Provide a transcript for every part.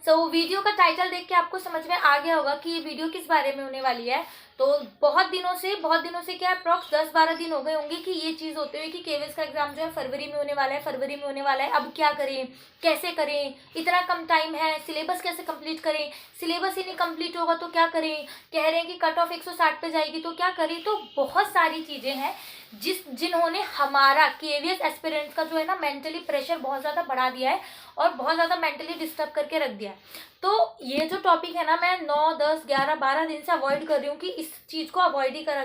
So video का title देख के आपको समझ में आ गया होगा कि ये वीडियो किस बारे में होने वाली है। तो बहुत दिनों से क्या अप्रॉक्स 10-12 दिन हो गए होंगे कि ये चीज़ होते हुए कि केवीएस का एग्जाम जो है फरवरी में होने वाला है, फरवरी में होने वाला है। अब क्या करें, कैसे करें, इतना कम टाइम है, सिलेबस कैसे कंप्लीट करें, सिलेबस ही नहीं कंप्लीट होगा तो क्या करें, कह रहे हैं कि कट ऑफ 160 पे जाएगी तो क्या करें। तो बहुत सारी चीज़ें हैं जिन्होंने हमारा केवीएस एस्पिरेंट्स का जो है ना मेंटली प्रेशर बहुत ज़्यादा बढ़ा दिया है और बहुत ज़्यादा मेंटली डिस्टर्ब करके रख दिया है। तो ये जो टॉपिक है ना, मैं 9, 10, 11, 12 दिन से अवॉइड कर रही हूँ कि इस चीज़ को अवॉइड ही करा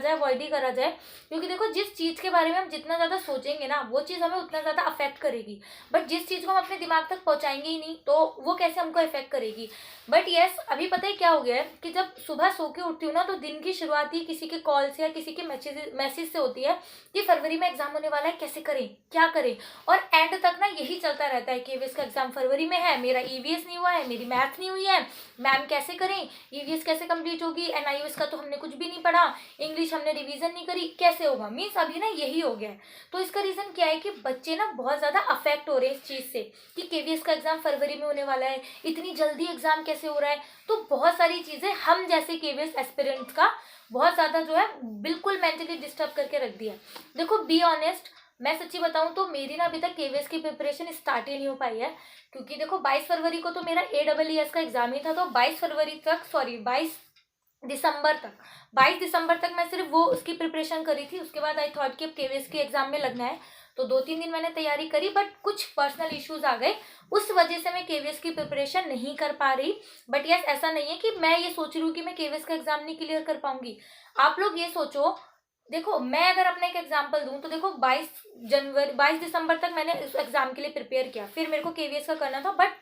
जाए। क्योंकि देखो, जिस चीज़ के बारे में हम जितना ज़्यादा सोचेंगे ना, वो चीज़ हमें उतना ज़्यादा अफेक्ट करेगी। बट जिस चीज़ को हम अपने दिमाग तक पहुँचाएंगे ही नहीं, तो वो कैसे हमको इफेक्ट करेगी। बट यस, अभी पता है क्या हो गया है कि जब सुबह सो के उठती हूँ ना, तो दिन की शुरुआत ही किसी के कॉल से या किसी के मैसेज से होती है कि फरवरी में एग्जाम होने वाला है, कैसे करें, क्या करें। और एंड तक ना यही चलता रहता है कि केवीएस का एग्जाम फरवरी में है, मेरा ईवीएस नहीं हुआ है, मेरी मैथ नहीं हुई है, मैम कैसे करें, ईवीएस कैसे कंप्लीट होगी, एनआईओएस का तो हमने कुछ भी नहीं पढ़ा, इंग्लिश हमने रिवीजन नहीं करी, कैसे होगा। मीन्स अभी ना यही हो गया है। तो इसका रीजन क्या है कि बच्चे ना बहुत ज्यादा अफेक्ट हो रहे हैं इस चीज से कि केवीएस का एग्जाम फरवरी में होने वाला है, इतनी जल्दी एग्जाम कैसे हो रहा है। तो बहुत सारी चीजें हम जैसे केवीएस एस्पिरेंट्स का बहुत ज्यादा जो है बिल्कुल मेंटली डिस्टर्ब करके रख दिया। देखो, बी ऑनेस्ट, मैं सच्ची बताऊं तो मेरी ना अभी तक केवीएस की प्रिपरेशन स्टार्ट ही नहीं हो पाई है। क्योंकि देखो, 22 फरवरी को तो मेरा AEES का एग्जाम ही था। तो 22 दिसंबर तक मैं सिर्फ वो उसकी प्रिपरेशन करी थी। उसके बाद आई थॉट कि अब केवीएस के एग्जाम में लगना है, तो 2-3 दिन मैंने तैयारी करी। बट कुछ पर्सनल इश्यूज आ गए, उस वजह से मैं केवीएस की प्रिपरेशन नहीं कर पा रही। बट यस, ऐसा नहीं है कि मैं ये सोच रही हूँ कि मैं केवीएस का एग्जाम नहीं क्लियर कर पाऊंगी। आप लोग ये सोचो, देखो, मैं अगर अपना एक एग्जांपल दूं तो देखो, 22 दिसंबर तक मैंने इस एग्जाम के लिए प्रिपेयर किया, फिर मेरे को केवीएस का करना था। But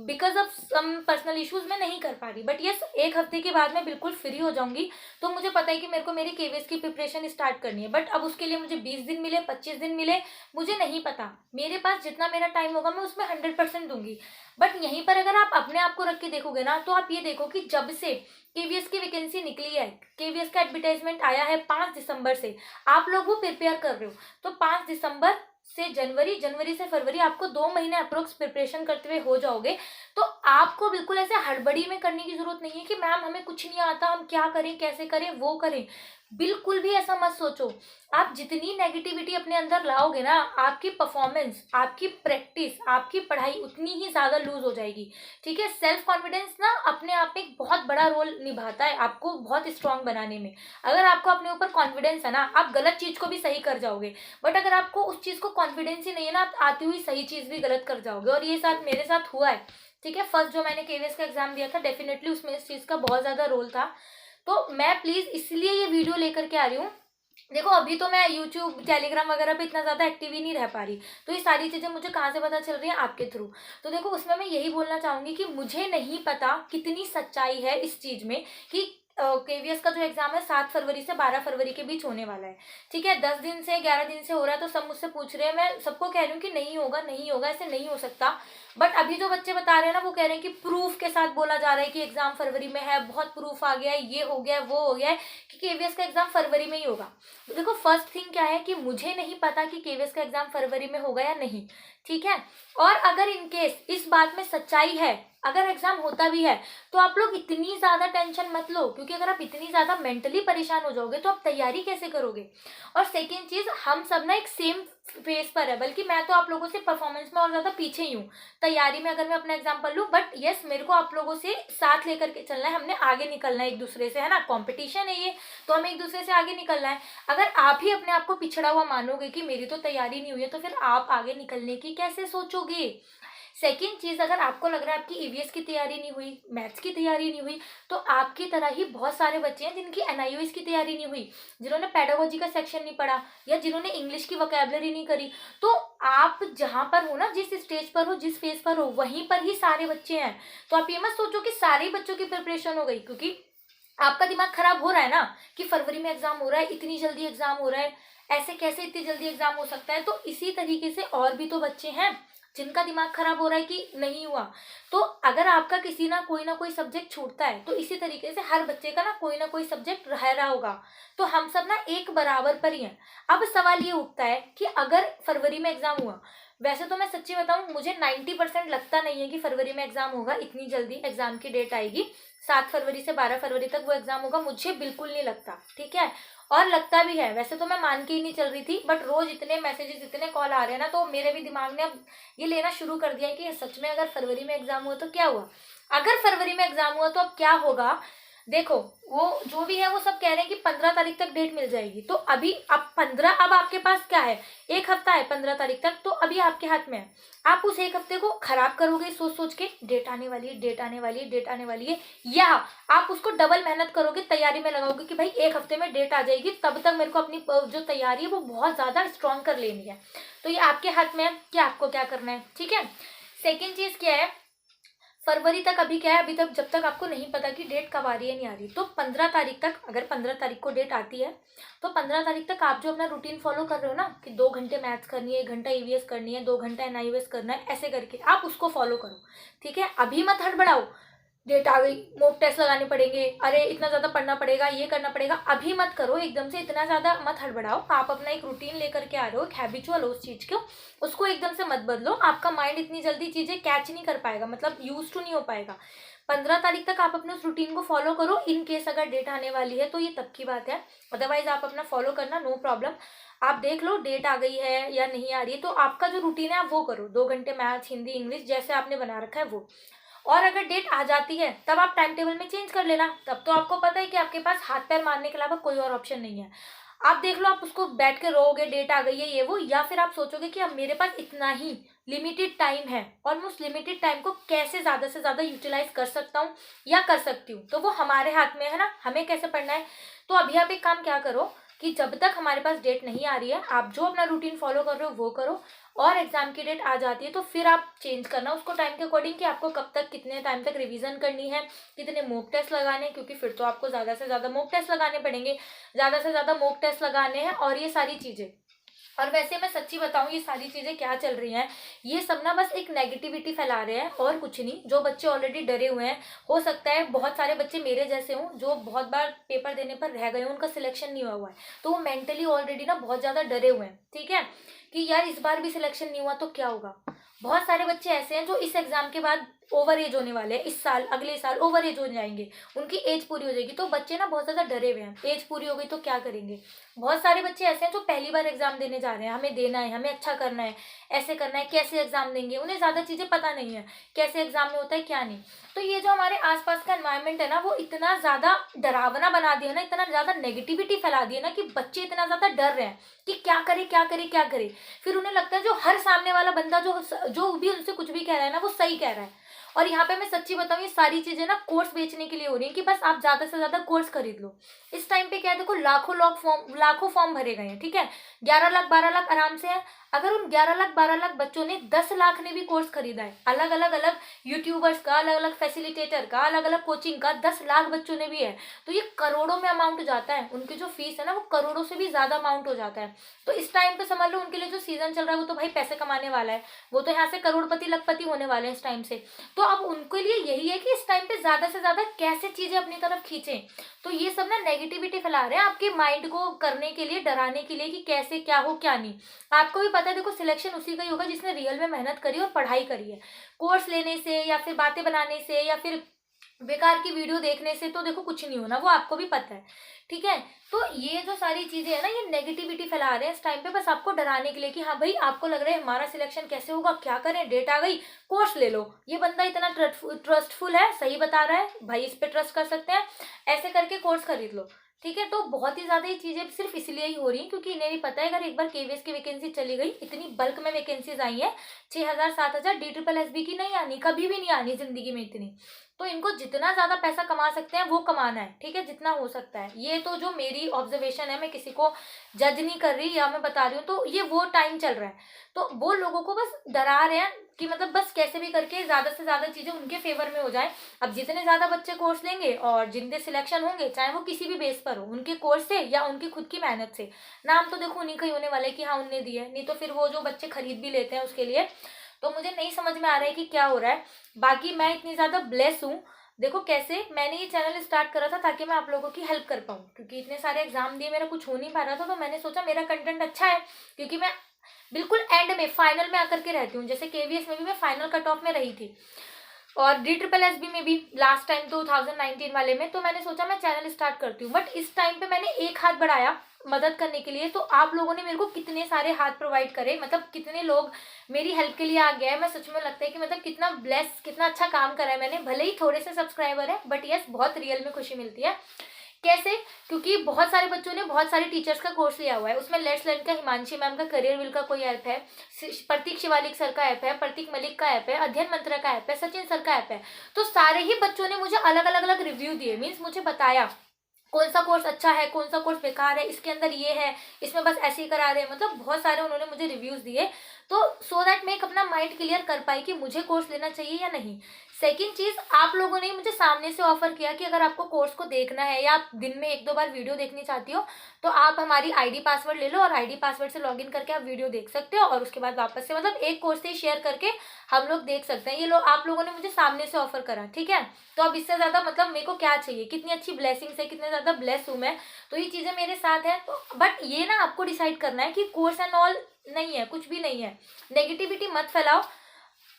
because of some personal issues मैं नहीं कर पा रही। बट यस, एक हफ्ते के बाद मैं बिल्कुल फ्री हो जाऊंगी। तो मुझे पता है कि मेरे को मेरी केवीएस की प्रिपरेशन स्टार्ट करनी है। बट अब उसके लिए मुझे 20 दिन मिले, 25 दिन मिले, मुझे नहीं पता। मेरे पास जितना मेरा टाइम होगा मैं उसमें 100% दूंगी। बट यहीं पर अगर आप अपने आप को रख के देखोगे ना, तो आप ये देखो कि जब से केवीएस की वैकेंसी निकली है, केवीएस का एडवर्टाइजमेंट आया है 5 दिसंबर से, आप लोग वो प्रिपेयर कर रहे हो। तो 5 दिसंबर से जनवरी, जनवरी से फरवरी, आपको 2 महीने अप्रोक्स प्रिपरेशन करते हुए हो जाओगे। तो आपको बिल्कुल ऐसे हड़बड़ी में करने की जरूरत नहीं है कि मैम हमें कुछ नहीं आता, हम क्या करें, कैसे करें, वो करें। बिल्कुल भी ऐसा मत सोचो। आप जितनी नेगेटिविटी अपने अंदर लाओगे ना, आपकी परफॉर्मेंस, आपकी प्रैक्टिस, आपकी पढ़ाई उतनी ही ज्यादा लूज हो जाएगी। ठीक है। सेल्फ कॉन्फिडेंस ना अपने आप में एक बहुत बड़ा रोल निभाता है आपको बहुत स्ट्रांग बनाने में। अगर आपको अपने ऊपर कॉन्फिडेंस है ना, आप गलत चीज को भी सही कर जाओगे। बट अगर आपको उस चीज को कॉन्फिडेंस ही नहीं है ना, आप आती हुई सही चीज भी गलत कर जाओगे। और ये मेरे साथ हुआ है। ठीक है। फर्स्ट जो मैंने केवीएस का एग्जाम दिया था, डेफिनेटली उसमें इस चीज का बहुत ज्यादा रोल था। तो मैं प्लीज इसलिए ये वीडियो लेकर के आ रही हूँ। देखो, अभी तो मैं यूट्यूब, टेलीग्राम वगैरह पे इतना ज्यादा एक्टिव ही नहीं रह पा रही। तो ये सारी चीजें मुझे कहाँ से पता चल रही है, आपके थ्रू। तो देखो, उसमें मैं यही बोलना चाहूंगी कि मुझे नहीं पता कितनी सच्चाई है इस चीज में कि केवीएस का जो एग्जाम है 7 फरवरी से 12 फरवरी के बीच होने वाला है। ठीक है। 10 दिन से 11 दिन से हो रहा है, तो सब मुझसे पूछ रहे हैं, मैं सबको कह रही हूँ कि नहीं होगा, नहीं होगा, ऐसे नहीं हो सकता। बट अभी जो बच्चे बता रहे हैं ना, वो कह रहे हैं कि प्रूफ के साथ बोला जा रहा है कि एग्जाम फरवरी में है, बहुत प्रूफ आ गया है, ये हो गया है, वो हो गया है, कि केवीएस का एग्जाम फरवरी में ही होगा। तो देखो, फर्स्ट थिंग क्या है कि मुझे नहीं पता कि केवीएस का एग्जाम फरवरी में होगा या नहीं। ठीक है। और अगर इनकेस इस बात में सच्चाई है, अगर एग्जाम होता भी है, तो आप लोग इतनी ज्यादा टेंशन मत लो। क्योंकि अगर आप इतनी ज्यादा मेंटली परेशान हो जाओगे तो आप तैयारी कैसे करोगे। और सेकेंड चीज, हम सब ना एक सेम फेज पर है, बल्कि मैं तो आप लोगों से परफॉर्मेंस में और ज्यादा पीछे ही हूँ तैयारी में, अगर मैं अपना एग्जाम्पल लूँ। बट यस, मेरे को आप लोगों से साथ लेकर के चलना है, हमने आगे निकलना है एक दूसरे से, है ना। कॉम्पिटिशन है ये, तो हमें एक दूसरे से आगे निकलना है। अगर आप ही अपने आप को पिछड़ा हुआ मानोगे कि मेरी तो तैयारी नहीं हुई है, तो फिर आप आगे निकलने की कैसे सोचोगे। सेकेंड चीज, अगर आपको लग रहा है आपकी ईवीएस की तैयारी नहीं हुई, मैथ्स की तैयारी नहीं हुई, तो आपकी तरह ही बहुत सारे बच्चे हैं जिनकी एनआईओएस की तैयारी नहीं हुई, जिन्होंने पेडागोजी का सेक्शन नहीं पढ़ा, या जिन्होंने इंग्लिश की वोकैबुलरी नहीं करी। तो आप जहां पर हो ना, जिस स्टेज पर हो, जिस फेज पर हो, वहीं पर ही सारे बच्चे हैं। तो आप ये मत सोचो कि सारे बच्चों की प्रिपरेशन हो गई। क्योंकि आपका दिमाग खराब हो रहा है ना कि फरवरी में एग्जाम हो रहा है, इतनी जल्दी एग्जाम हो रहा है, ऐसे कैसे इतनी जल्दी एग्जाम हो सकता है। तो इसी तरीके से और भी तो बच्चे हैं। जिनका दिमाग खराब हो रहा है कि नहीं हुआ। तो अगर आपका किसी ना कोई सब्जेक्ट छूटता है, तो इसी तरीके से हर बच्चे का ना कोई सब्जेक्ट रह रहा होगा, तो हम सब ना एक बराबर पर ही हैं। अब सवाल ये उठता है कि अगर फरवरी में एग्जाम हुआ, वैसे तो मैं सच्ची बताऊं, मुझे 90% लगता नहीं है कि फरवरी में एग्जाम होगा, इतनी जल्दी एग्जाम की डेट आएगी। 7 फरवरी से 12 फरवरी तक वो एग्जाम होगा, मुझे बिल्कुल नहीं लगता, ठीक है। और लगता भी है, वैसे तो मैं मान के ही नहीं चल रही थी, बट रोज इतने मैसेजेस इतने कॉल आ रहे हैं ना, तो मेरे भी दिमाग ने अब ये लेना शुरू कर दिया है कि सच में अगर फरवरी में एग्जाम हुआ तो क्या हुआ। अगर फरवरी में एग्जाम हुआ तो अब क्या होगा। देखो, वो जो भी है वो सब कह रहे हैं कि 15 तारीख तक डेट मिल जाएगी, तो अभी अब 15, अब आपके पास क्या है, एक हफ्ता है 15 तारीख तक, तो अभी आपके हाथ में है। आप उस एक हफ्ते को खराब करोगे सोच सोच के, डेट आने वाली है, डेट आने वाली है, डेट आने वाली है, या आप उसको डबल मेहनत करोगे, तैयारी में लगाओगे कि भाई एक हफ्ते में डेट आ जाएगी, तब तक मेरे को अपनी जो तैयारी है वो बहुत ज्यादा स्ट्रांग कर लेनी है। तो ये आपके हाथ में है कि आपको क्या करना है, ठीक है। सेकेंड चीज क्या है, फरवरी तक अभी क्या है, अभी तक जब तक आपको नहीं पता कि डेट कब आ रही है नहीं आ रही, तो 15 तारीख तक, अगर 15 तारीख को डेट आती है, तो 15 तारीख तक आप जो अपना रूटीन फॉलो कर रहे हो ना, कि 2 घंटे मैथ्स करनी है, 1 घंटा ईवीएस करनी है, 2 घंटा एनआईवीएस करना है, ऐसे करके आप उसको फॉलो करो, ठीक है। अभी मत हड़बड़ाओ, डेट आ गई, मॉक टेस्ट लगाने पड़ेंगे, अरे इतना ज्यादा पढ़ना पड़ेगा, ये करना पड़ेगा, अभी मत करो, एकदम से इतना ज्यादा मत हड़बड़ाओ। आप अपना एक रूटीन लेकर के आ रहे हो, एक हैबिचुअल हो उस चीज को, उसको एकदम से मत बदलो। आपका माइंड इतनी जल्दी चीजें कैच नहीं कर पाएगा, मतलब यूज टू नहीं हो पाएगा। 15 तारीख तक आप अपने उस रूटीन को फॉलो करो, इन केस अगर डेट आने वाली है तो ये तब की बात है, अदरवाइज आप अपना फॉलो करना, नो प्रॉब्लम। आप देख लो डेट आ गई है या नहीं आ रही है, तो आपका जो रूटीन है आप वो करो, 2 घंटे मैथ्स, हिंदी, इंग्लिश जैसे आपने बना रखा है वो। और अगर डेट आ जाती है तब आप टाइम टेबल में चेंज कर लेना, तब तो आपको पता है कि आपके पास हाथ पैर मारने के अलावा कोई और ऑप्शन नहीं है। आप देख लो, आप उसको बैठ के रोओगे डेट आ गई है ये वो, या फिर आप सोचोगे कि अब मेरे पास इतना ही लिमिटेड टाइम है और मैं उस लिमिटेड टाइम को कैसे ज्यादा से ज्यादा यूटिलाइज कर सकता हूँ या कर सकती हूँ, तो वो हमारे हाथ में है ना, हमें कैसे पढ़ना है। तो अभी आप एक काम क्या करो कि जब तक हमारे पास डेट नहीं आ रही है, आप जो अपना रूटीन फॉलो कर रहे हो वो करो, और एग्जाम की डेट आ जाती है तो फिर आप चेंज करना उसको टाइम के अकॉर्डिंग, कि आपको कब तक कितने टाइम तक रिवीजन करनी है, कितने मॉक टेस्ट लगाने हैं, क्योंकि फिर तो आपको ज्यादा से ज्यादा मॉक टेस्ट लगाने पड़ेंगे, ज्यादा से ज्यादा मॉक टेस्ट लगाने हैं, और ये सारी चीजें। और वैसे मैं सच्ची बताऊं, ये सारी चीजें क्या चल रही हैं, ये सब ना बस एक नेगेटिविटी फैला रहे हैं और कुछ नहीं। जो बच्चे ऑलरेडी डरे हुए हैं, हो सकता है बहुत सारे बच्चे मेरे जैसे हों जो बहुत बार पेपर देने पर रह गए हों, उनका सिलेक्शन नहीं हुआ हुआ है, तो वो मेंटली ऑलरेडी ना बहुत ज्यादा डरे हुए हैं, ठीक है, कि यार इस बार भी सिलेक्शन नहीं हुआ तो क्या होगा। बहुत सारे बच्चे ऐसे हैं जो इस एग्जाम के बाद ओवर एज होने वाले हैं, इस साल अगले साल ओवर एज हो जाएंगे, उनकी एज पूरी हो जाएगी, तो बच्चे ना बहुत ज्यादा डरे हुए हैं, एज पूरी हो गई तो क्या करेंगे। बहुत सारे बच्चे ऐसे हैं जो पहली बार एग्जाम देने जा रहे हैं, हमें देना है, हमें अच्छा करना है, ऐसे करना है, कैसे एग्जाम देंगे, उन्हें ज्यादा चीजें पता नहीं है, कैसे एग्जाम में होता है क्या नहीं। तो ये जो हमारे आसपास का एनवायरमेंट है ना, वो इतना ज्यादा डरावना बना दिया ना, इतना ज्यादा नेगेटिविटी फैला दिया ना, कि बच्चे इतना ज्यादा डर रहे हैं कि क्या करे क्या करे क्या करे। फिर उन्हें लगता है जो हर सामने वाला बंदा जो भी उनसे कुछ भी कह रहा है ना, वो सही कह रहा है। और यहाँ पे मैं सच्ची बताऊं, ये सारी चीजें ना कोर्स बेचने के लिए हो रही है, कि बस आप ज्यादा से ज्यादा कोर्स खरीद लो। इस टाइम पे क्या है, देखो लाखों फॉर्म भरे गए हैं, ठीक है, 11 लाख 12 लाख आराम से है। अगर उन 11 लाख 12 लाख बच्चों ने 10 लाख ने भी कोर्स खरीदा है, अलग यूट्यूबर्स का, अलग अलग फैसिलिटेटर का, अलग अलग कोचिंग का, 10 लाख बच्चों ने भी है, तो ये करोड़ों में अमाउंट जाता है, उनकी जो फीस है ना वो करोड़ों से भी ज्यादा अमाउंट हो जाता है। तो इस टाइम पे समझ लो उनके लिए जो सीजन चल रहा है वो तो भाई पैसे कमाने वाला है, वो तो यहाँ से करोड़पति लखपति होने वाले हैं इस टाइम से। तो अब उनके लिए यही है कि इस टाइम पे ज्यादा से ज्यादा कैसे चीजें अपनी तरफ खींचें। तो ये सब ना नेगेटिविटी फैला रहे हैं आपके माइंड को करने के लिए, डराने के लिए, कि कैसे क्या हो क्या नहीं। आपको भी पता है, देखो सिलेक्शन उसी का ही होगा जिसने रियल में मेहनत करी और पढ़ाई करी है। कोर्स लेने से या फिर बातें बनाने से या फिर बेकार की वीडियो देखने से तो देखो कुछ नहीं होना, वो आपको भी पता है, ठीक है। तो ये जो सारी चीजें है ना, ये नेगेटिविटी फैला रहे हैं इस टाइम पे, बस आपको डराने के लिए, कि हाँ भाई आपको लग रहा है हमारा सिलेक्शन कैसे होगा, क्या करें, डेट आ गई, कोर्स ले लो, ये बंदा इतना ट्रस्टफुल है, सही बता रहा है भाई, इस पे ट्रस्ट कर सकते हैं, ऐसे करके कोर्स खरीद लो, ठीक है। तो बहुत ही ज्यादा ये चीजें सिर्फ इसलिए ही हो रही हैं क्योंकि इन्हें भी पता है, अगर एक बार केवीएस की वैकेंसी चली गई, इतनी बल्क में वैकेंसीज आई है, 6,000 7,000, DSSB की नहीं आनी, कभी भी नहीं आनी जिंदगी में इतनी। तो इनको जितना ज्यादा पैसा कमा सकते हैं वो कमाना है, ठीक है, जितना हो सकता है। ये तो जो मेरी ऑब्जर्वेशन है, मैं किसी को जज नहीं कर रही, या मैं बता रही हूँ, तो ये वो टाइम चल रहा है। तो वो लोगों को बस डरा रहे हैं कि मतलब बस कैसे भी करके ज्यादा से ज्यादा चीजें उनके फेवर में हो जाए। अब जितने ज्यादा बच्चे कोर्स लेंगे और जिनके सिलेक्शन होंगे, चाहे वो किसी भी बेस पर हो, उनके कोर्स से या उनकी खुद की मेहनत से, नाम तो देखो उन्हीं का ही होने वाला है कि हाँ उनने दिए, नहीं तो फिर वो जो बच्चे खरीद भी लेते हैं उसके लिए, तो मुझे नहीं समझ में आ रहा है कि क्या हो रहा है। बाकी मैं इतनी ज़्यादा ब्लेस हूँ, देखो कैसे मैंने ये चैनल स्टार्ट करा था ताकि मैं आप लोगों की हेल्प कर पाऊँ, क्योंकि इतने सारे एग्जाम दिए मेरा कुछ हो नहीं पा रहा था। तो मैंने सोचा मेरा कंटेंट अच्छा है, क्योंकि मैं बिल्कुल एंड में फाइनल में आकर के रहती हूँ। जैसे केवीएस में भी मैं फाइनल कट ऑफ में रही थी, और DSSB में भी लास्ट टाइम 2019 वाले में। तो मैंने सोचा मैं चैनल स्टार्ट करती हूँ, बट इस टाइम पे मैंने एक हाथ बढ़ाया मदद करने के लिए। तो आप लोगों ने मेरे को कितने सारे हाथ प्रोवाइड करे, मतलब कितने लोग मेरी हेल्प के लिए आ गया है। मैं सच में लगता है कि मतलब कितना ब्लेस, कितना अच्छा काम करा है मैंने। भले ही थोड़े से सब्सक्राइबर है, बट यस बहुत रियल में खुशी मिलती है। कैसे? क्योंकि बहुत सारे बच्चों ने बहुत सारे टीचर्स का कोर्स लिया हुआ है। उसमें लेट्स लर्न का हिमांशी मैम का करियर विल का कोई ऐप है, प्रतीक शिवालिक सर का ऐप है, प्रतीक मलिक का ऐप है, अध्ययन मंत्र का ऐप है, सचिन सर का ऐप है। तो सारे ही बच्चों ने मुझे अलग अलग अलग रिव्यू दिए, मीन्स मुझे बताया कौन सा कोर्स अच्छा है, कौन सा कोर्स बेकार है, इसके अंदर ये है, इसमें बस ऐसे ही करा रहे हैं। मतलब बहुत सारे उन्होंने मुझे रिव्यूज दिए, तो सो दैट मैं एक अपना माइंड क्लियर कर पाई कि मुझे कोर्स लेना चाहिए या नहीं। सेकंड चीज, आप लोगों ने मुझे सामने से ऑफर किया कि अगर आपको कोर्स को देखना है या आप दिन में 1-2 बार वीडियो देखनी चाहती हो, तो आप हमारी आईडी पासवर्ड ले लो और आईडी पासवर्ड से लॉगिन करके आप वीडियो देख सकते हो, और उसके बाद वापस से मतलब एक कोर्स से शेयर करके हम लोग देख सकते हैं। ये लोग आप लोगों ने मुझे सामने से ऑफर करा, ठीक है। तो अब इससे ज्यादा मतलब मेरे को क्या चाहिए, कितनी अच्छी ब्लेसिंग्स है, कितने ज्यादा ब्लेस हूँ मैं। तो ये चीजें मेरे साथ है। तो बट ये ना आपको डिसाइड करना है कि कोर्स एंड ऑल नहीं है, कुछ भी नहीं है। नेगेटिविटी मत फैलाओ।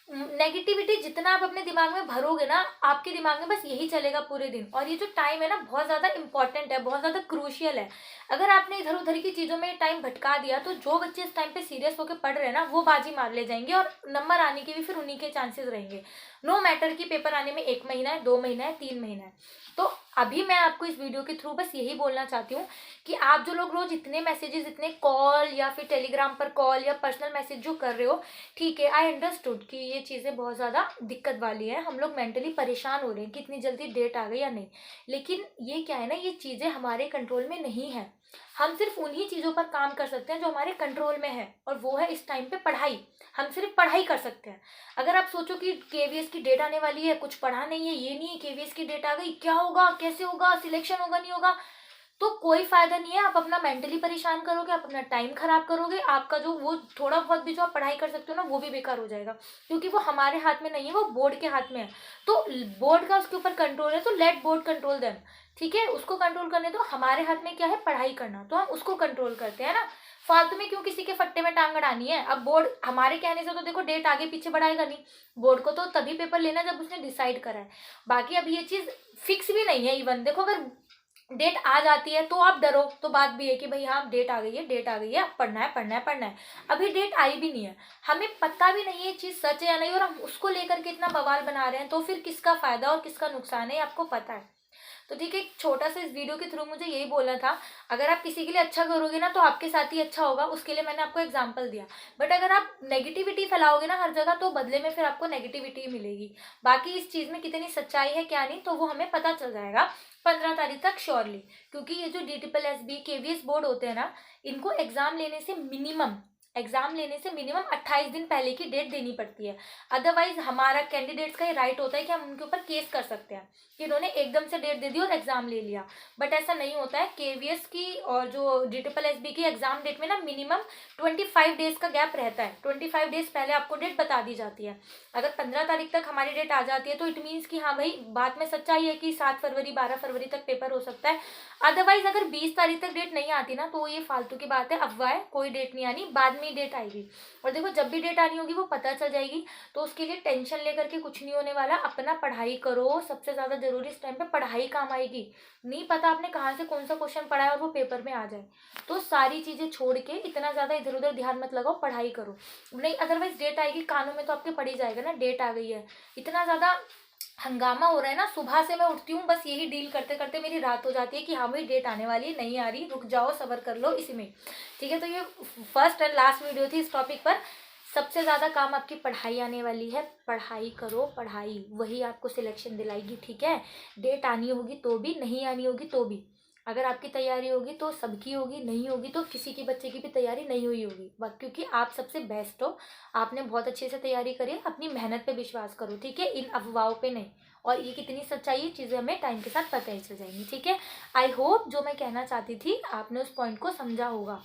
नेगेटिविटी जितना आप अपने दिमाग में भरोगे ना, आपके दिमाग में बस यही चलेगा पूरे दिन। और ये जो टाइम है ना, बहुत ज्यादा इंपॉर्टेंट है, बहुत ज्यादा क्रूशियल है। अगर आपने इधर उधर की चीजों में टाइम भटका दिया, तो जो बच्चे इस टाइम पे सीरियस होकर पढ़ रहे हैं ना, वो बाजी मार ले जाएंगे, और नंबर आने के भी फिर उन्हीं के चांसेस रहेंगे। नो मैटर कि पेपर आने में 1 महीना है, 2 महीना है, 3 महीना है। तो अभी मैं आपको इस वीडियो के थ्रू बस यही बोलना चाहती हूँ कि आप जो लोग रोज इतने मैसेजेस, इतने कॉल या फिर टेलीग्राम पर कॉल या पर्सनल मैसेज जो कर रहे हो, ठीक है, आई अंडरस्टूड कि ये चीज़ें बहुत ज़्यादा दिक्कत वाली है, हम लोग मेंटली परेशान हो रहे हैं कि इतनी जल्दी डेट आ गई या नहीं। लेकिन ये क्या है ना, ये चीज़ें हमारे कंट्रोल में नहीं है। हम सिर्फ उन्हीं चीज़ों पर काम कर सकते हैं जो हमारे कंट्रोल में है, और वो है इस टाइम पे पढ़ाई। हम सिर्फ पढ़ाई कर सकते हैं। अगर आप सोचो कि केवीएस की डेट आने वाली है, कुछ पढ़ा नहीं है, ये नहीं है केवीएस की डेट आ गई, क्या होगा, कैसे होगा, सिलेक्शन होगा नहीं होगा, तो कोई फायदा नहीं है। आप अपना मेंटली परेशान करोगे, आप अपना टाइम खराब करोगे, आपका जो वो थोड़ा बहुत भी जो आप पढ़ाई कर सकते हो ना, वो भी बेकार हो जाएगा। क्योंकि वो हमारे हाथ में नहीं है, वो बोर्ड के हाथ में है। तो बोर्ड का उसके ऊपर कंट्रोल है, तो लेट बोर्ड कंट्रोल देम, ठीक है। उसको कंट्रोल करने दो। हमारे हाथ में क्या है, पढ़ाई करना, तो हम उसको कंट्रोल करते हैं ना। फालतू में क्यों किसी के फट्टे में टांग अड़ानी है। अब बोर्ड हमारे कहने से तो देखो डेट आगे पीछे बढ़ाएगा नहीं। बोर्ड को तो तभी पेपर लेना जब उसने डिसाइड करा है। बाकी अब ये चीज फिक्स भी नहीं है। इवन देखो, अगर डेट आ जाती है तो आप डरो, तो बात भी है कि भाई हाँ डेट आ गई है, डेट आ गई है, अब पढ़ना है, पढ़ना है, पढ़ना है। अभी डेट आई भी नहीं है, हमें पता भी नहीं है ये चीज सच है या नहीं, और हम उसको लेकर के इतना बवाल बना रहे हैं, तो फिर किसका फायदा और किसका नुकसान है, ये आपको पता है। तो ठीक है, एक छोटा सा इस वीडियो के थ्रू मुझे यही बोलना था। अगर आप किसी के लिए अच्छा करोगे ना, तो आपके साथ ही अच्छा होगा, उसके लिए मैंने आपको एग्जाम्पल दिया। बट अगर आप नेगेटिविटी फैलाओगे ना हर जगह, तो बदले में फिर आपको नेगेटिविटी मिलेगी। बाकी इस चीज में कितनी सच्चाई है क्या नहीं, तो वो हमें पता चल जाएगा 15 तारीख तक श्योरली। क्योंकि ये जो DSSB केवीएस बोर्ड होते हैं ना, इनको एग्जाम लेने से मिनिमम 28 दिन पहले की डेट देनी पड़ती है। अदरवाइज हमारा कैंडिडेट्स का ये राइट होता है कि हम उनके ऊपर केस कर सकते हैं कि इन्होंने एकदम से डेट दे दी और एग्जाम ले लिया। बट ऐसा नहीं होता है। केवीएस की और जो DSSB की एग्जाम डेट में ना मिनिमम 25 डेज का गैप रहता है। 25 डेज पहले आपको डेट बता दी जाती है। अगर 15 तारीख तक हमारी डेट आ जाती है, तो इट मीन्स कि हाँ भाई, बात में सच्चाई है कि 7 फरवरी 12 फरवरी तक पेपर हो सकता है। अदरवाइज अगर 20 तारीख तक डेट नहीं आती ना, तो ये फालतू की बात है, अफवाह है, कोई डेट नहीं आनी, बाद में ही डेट आएगी। और देखो, जब भी डेट आनी होगी वो पता चल जाएगी। तो उसके लिए टेंशन लेकर के कुछ नहीं होने वाला। अपना पढ़ाई करो, सबसे ज्यादा जरूरी इस टाइम पे पढ़ाई काम आएगी। नहीं पता आपने कहाँ से कौन सा क्वेश्चन पढ़ा है और वो पेपर में आ जाए, तो सारी चीजें छोड़ के इतना ज्यादा इधर उधर ध्यान मत लगाओ, पढ़ाई करो। नहीं, अदरवाइज डेट आएगी, कानों में तो आपके पड़ ही जाएगा ना, डेट आ गई है। इतना ज्यादा हंगामा हो रहा है ना, सुबह से मैं उठती हूँ, बस यही डील करते करते मेरी रात हो जाती है कि हाँ भाई डेट आने वाली है, नहीं आ रही, रुक जाओ, सब्र कर लो इसी में। ठीक है, तो ये फर्स्ट एंड लास्ट वीडियो थी इस टॉपिक पर। सबसे ज़्यादा काम आपकी पढ़ाई आने वाली है। पढ़ाई करो, पढ़ाई वही आपको सिलेक्शन दिलाएगी, ठीक है। डेट आनी होगी तो भी, नहीं आनी होगी तो भी। अगर आपकी तैयारी होगी तो सबकी होगी, नहीं होगी तो किसी के बच्चे की भी तैयारी नहीं हुई होगी, क्योंकि आप सबसे बेस्ट हो। आपने बहुत अच्छे से तैयारी करी है, अपनी मेहनत पे विश्वास करो, ठीक है, इन अफवाहों पे नहीं। और ये कितनी सच्चाई चीज़ें हमें टाइम के साथ पता ही चल जाएंगी, ठीक है। आई होप जो मैं कहना चाहती थी आपने उस पॉइंट को समझा होगा।